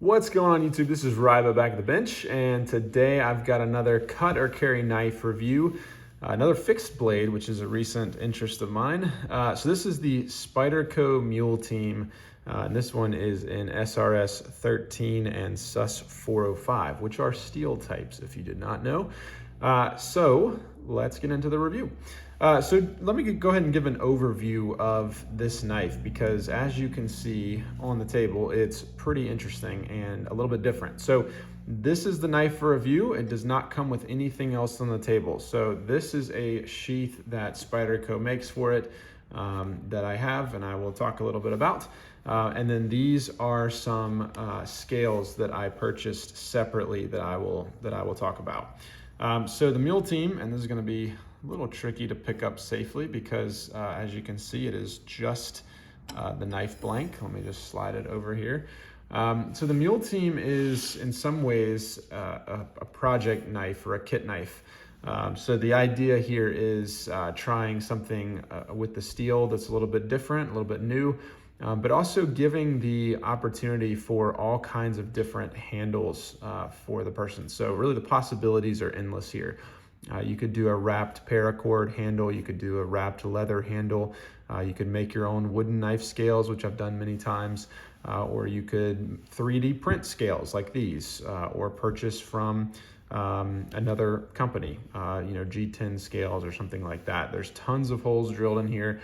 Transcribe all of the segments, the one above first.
What's going on YouTube? This is Ryba back at the bench, and today I've got another cut or carry knife review, another fixed blade, which is a recent interest of mine. So this is the Spyderco Mule team, and this one is in SRS 13 and SUS 405, which are steel types, if you did not know. So let's get into the review. So let me go ahead and give an overview of this knife, because as you can see on the table, it's pretty interesting and a little bit different. So this is the knife for review. It does not come with anything else on the table. So this is a sheath that Spyderco makes for it that I have, and I will talk a little bit about. And then these are some scales that I purchased separately that I will talk about. So the Mule team, and this is going to be a little tricky to pick up safely because as you can see, it is just the knife blank. Let me just slide it over here. So the Mule team is in some ways a project knife or a kit knife. So the idea here is trying something with the steel that's a little bit different, a little bit new, but also giving the opportunity for all kinds of different handles for the person. So really the possibilities are endless here. You could do a wrapped paracord handle, you could do a wrapped leather handle, you could make your own wooden knife scales, which I've done many times, or you could 3D print scales like these, or purchase from another company, G10 scales or something like that. There's tons of holes drilled in here,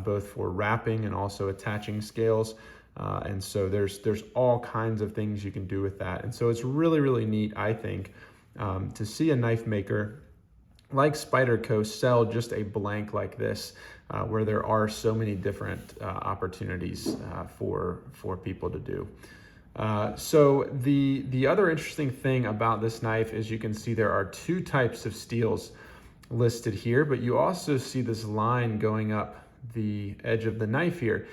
both for wrapping and also attaching scales. And so there's all kinds of things you can do with that. And so it's really, really neat, I think, to see a knife maker like Spyderco sell just a blank like this, where there are so many different opportunities for people to do. So the other interesting thing about this knife is you can see there are two types of steels listed here, but you also see this line going up the edge of the knife here.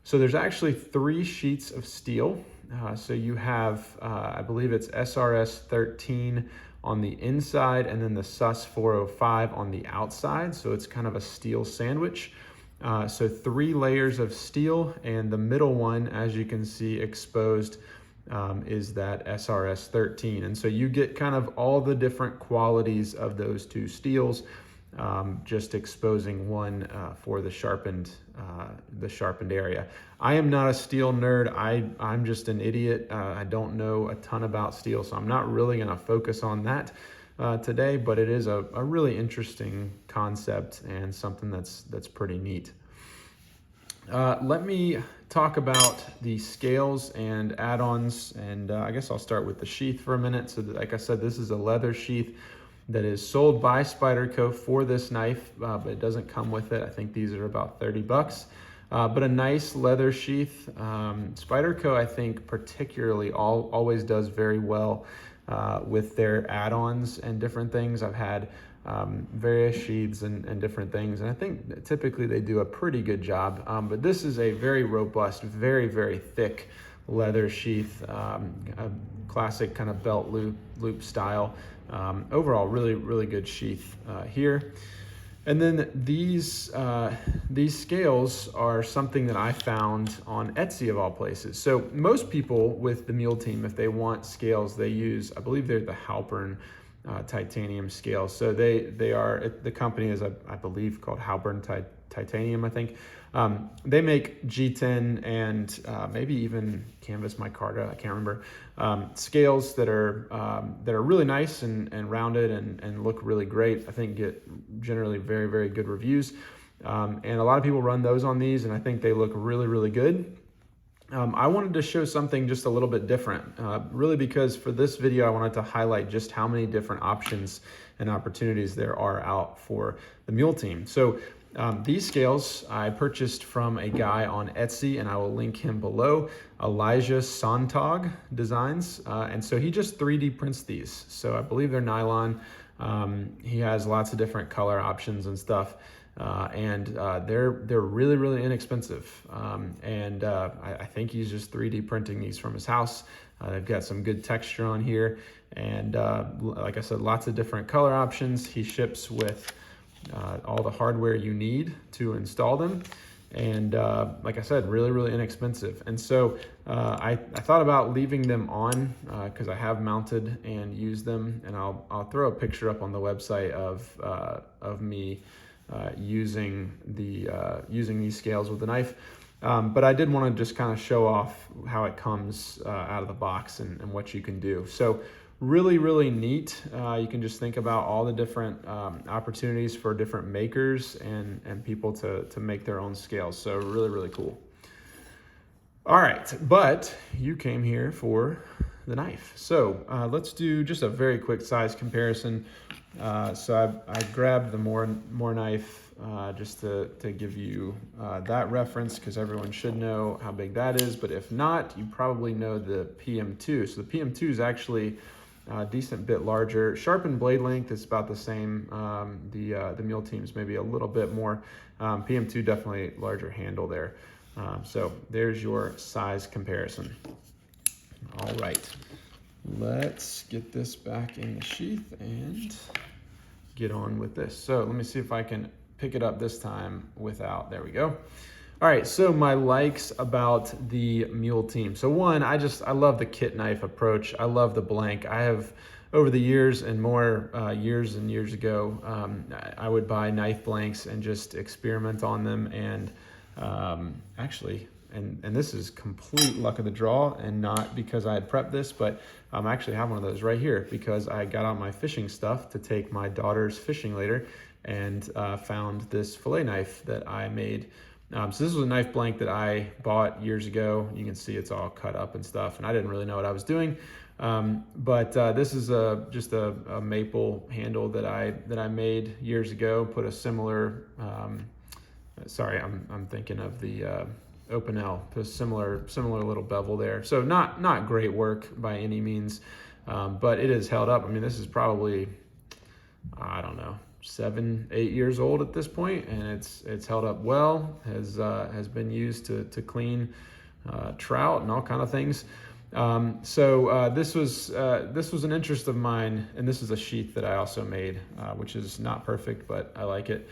So there's actually 3 sheets of steel. So you have, I believe it's SRS 13 on the inside and then the SUS 405 on the outside. So it's kind of a steel sandwich. So 3 layers of steel, and the middle one, as you can see exposed, is that SRS 13. And so you get kind of all the different qualities of those 2 steels, just exposing one for the sharpened area. I am not a steel nerd. I'm just an idiot. I don't know a ton about steel, so I'm not really going to focus on that today, but it is a really interesting concept and something that's pretty neat. Let me talk about the scales and add-ons, and I guess I'll start with the sheath for a minute. So like I said, this is a leather sheath that is sold by Spyderco for this knife, but it doesn't come with it. I think these are about 30 bucks. But a nice leather sheath. Spyderco, I think, particularly always does very well with their add-ons and different things. I've had various sheaths and different things, and I think typically they do a pretty good job. But this is a very robust, very, very thick leather sheath, a classic kind of belt loop style. Overall, really, really good sheath here. And then these scales are something that I found on Etsy of all places. So most people with the Mule team, if they want scales, they use, I believe they're the Halpern titanium scales. So they are, the company is, I believe, called Halpern Titanium, I think. They make G10 and maybe even Canvas micarta, I can't remember, scales that are really nice and rounded and look really great. I think get generally very, very good reviews. And a lot of people run those on these, and I think they look really, really good. I wanted to show something just a little bit different, really, because for this video I wanted to highlight just how many different options and opportunities there are out for the Mule team. So these scales I purchased from a guy on Etsy, and I will link him below, Elijah Sontag Designs, and so he just 3D prints these. So I believe they're nylon. He has lots of different color options and stuff. And they're really, really inexpensive. I think he's just 3D printing these from his house. They've got some good texture on here. And like I said, lots of different color options. He ships with all the hardware you need to install them. And like I said, really, really inexpensive. And so I thought about leaving them on because I have mounted and used them, and I'll throw a picture up on the website of me using these scales with the knife. But I did want to just kind of show off how it comes out of the box and what you can do. So really, really neat. You can just think about all the different opportunities for different makers and people to make their own scales. So really, really cool. All right, but you came here for the knife. So let's do just a very quick size comparison. So I grabbed the More knife just to give you that reference, because everyone should know how big that is. But if not, you probably know the PM2. So the PM2 is actually a decent bit larger. Sharpened blade length is about the same. The Mule team's maybe a little bit more. PM2 definitely larger handle there. So there's your size comparison. All right, let's get this back in the sheath and get on with this. So let me see if I can pick it up this time without, there we go. All right, so my likes about the Mule team. So one, I love the kit knife approach. I love the blank. I have, over the years and more years and years ago, I would buy knife blanks and just experiment on them. And actually, and this is complete luck of the draw, and not because I had prepped this, but I actually have one of those right here because I got out my fishing stuff to take my daughter's fishing later, and found this fillet knife that I made. So this was a knife blank that I bought years ago. You can see it's all cut up and stuff, and I didn't really know what I was doing. But this is just a maple handle that I made years ago. Put a similar, sorry, I'm thinking of the Open L. Put a similar little bevel there. So not great work by any means, but it is held up. I mean, this is probably, I don't know, 7-8 years old at this point, and it's held up well. Has been used to clean trout and all kind of things. So this was an interest of mine, and this is a sheath that I also made, which is not perfect, but I like it.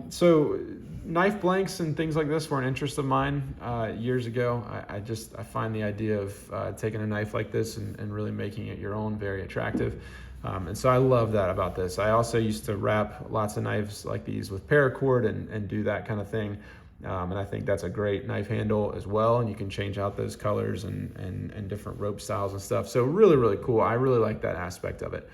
So knife blanks and things like this were an interest of mine years ago. I find the idea of taking a knife like this and really making it your own very attractive. And so I love that about this. I also used to wrap lots of knives like these with paracord and do that kind of thing. And I think that's a great knife handle as well. And you can change out those colors and different rope styles and stuff. So really, really cool. I really like that aspect of it.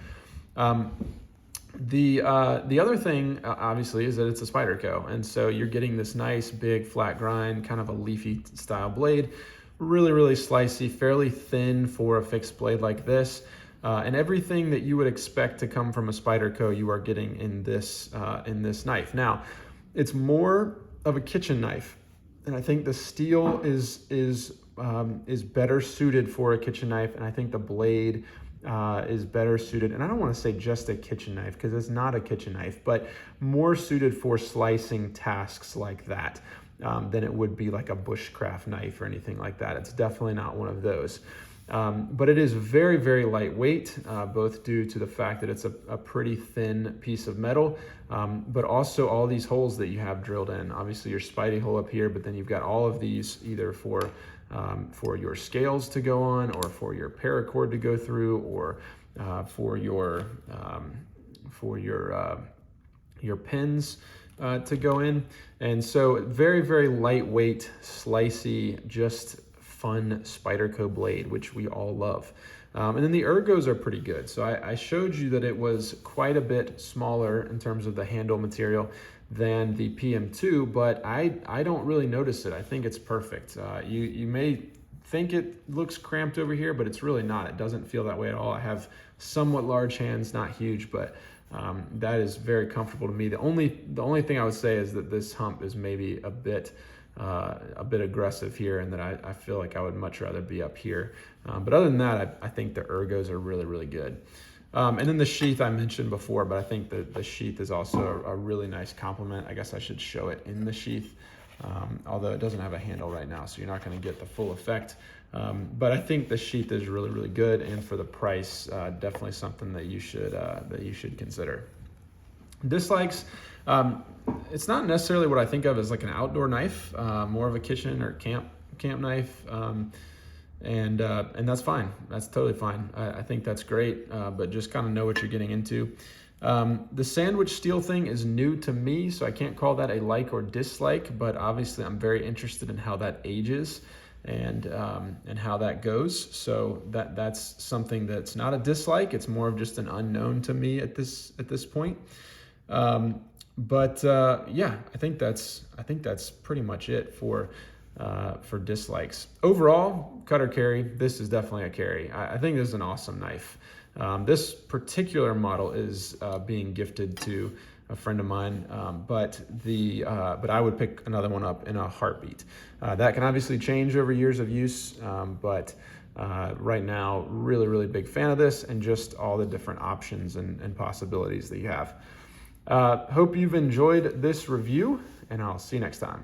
The other thing, obviously, is that it's a Spyderco. And so you're getting this nice, big, flat grind, kind of a leafy style blade. Really, really slicey, fairly thin for a fixed blade like this. And everything that you would expect to come from a Spyderco, you are getting in this knife. Now, it's more of a kitchen knife, and I think the steel is better suited for a kitchen knife, and I think the blade is better suited. And I don't want to say just a kitchen knife, because it's not a kitchen knife, but more suited for slicing tasks like that than it would be like a bushcraft knife or anything like that. It's definitely not one of those. But it is very, very lightweight, both due to the fact that it's a pretty thin piece of metal, but also all these holes that you have drilled in. Obviously your Spidey hole up here, but then you've got all of these either for your scales to go on, or for your paracord to go through, or for your pins to go in. And so very, very lightweight, slicey, just fun Spyderco blade, which we all love. And then the Ergos are pretty good. So I showed you that it was quite a bit smaller in terms of the handle material than the PM2, but I don't really notice it. I think it's perfect. You may think it looks cramped over here, but it's really not. It doesn't feel that way at all. I have somewhat large hands, not huge, but that is very comfortable to me. The only thing I would say is that this hump is maybe a bit aggressive here, and that I feel like I would much rather be up here. But other than that, I think the Ergos are really, really good. And then the sheath I mentioned before, but I think that the sheath is also a really nice complement. I guess I should show it in the sheath, although it doesn't have a handle right now, so you're not going to get the full effect. But I think the sheath is really, really good, and for the price, definitely something that you should consider. Dislikes, it's not necessarily what I think of as like an outdoor knife, more of a kitchen or camp knife, and that's fine. That's totally fine. I think that's great, but just kind of know what you're getting into. The sandwich steel thing is new to me, so I can't call that a like or dislike, but obviously I'm very interested in how that ages and how that goes. So that's something that's not a dislike. It's more of just an unknown to me at this point. Yeah, I think that's pretty much it for dislikes. Overall, cut or carry, this is definitely a carry. I think this is an awesome knife. This particular model is being gifted to a friend of mine, but I would pick another one up in a heartbeat. That can obviously change over years of use, but right now, really big fan of this and just all the different options and possibilities that you have. Hope you've enjoyed this review, and I'll see you next time.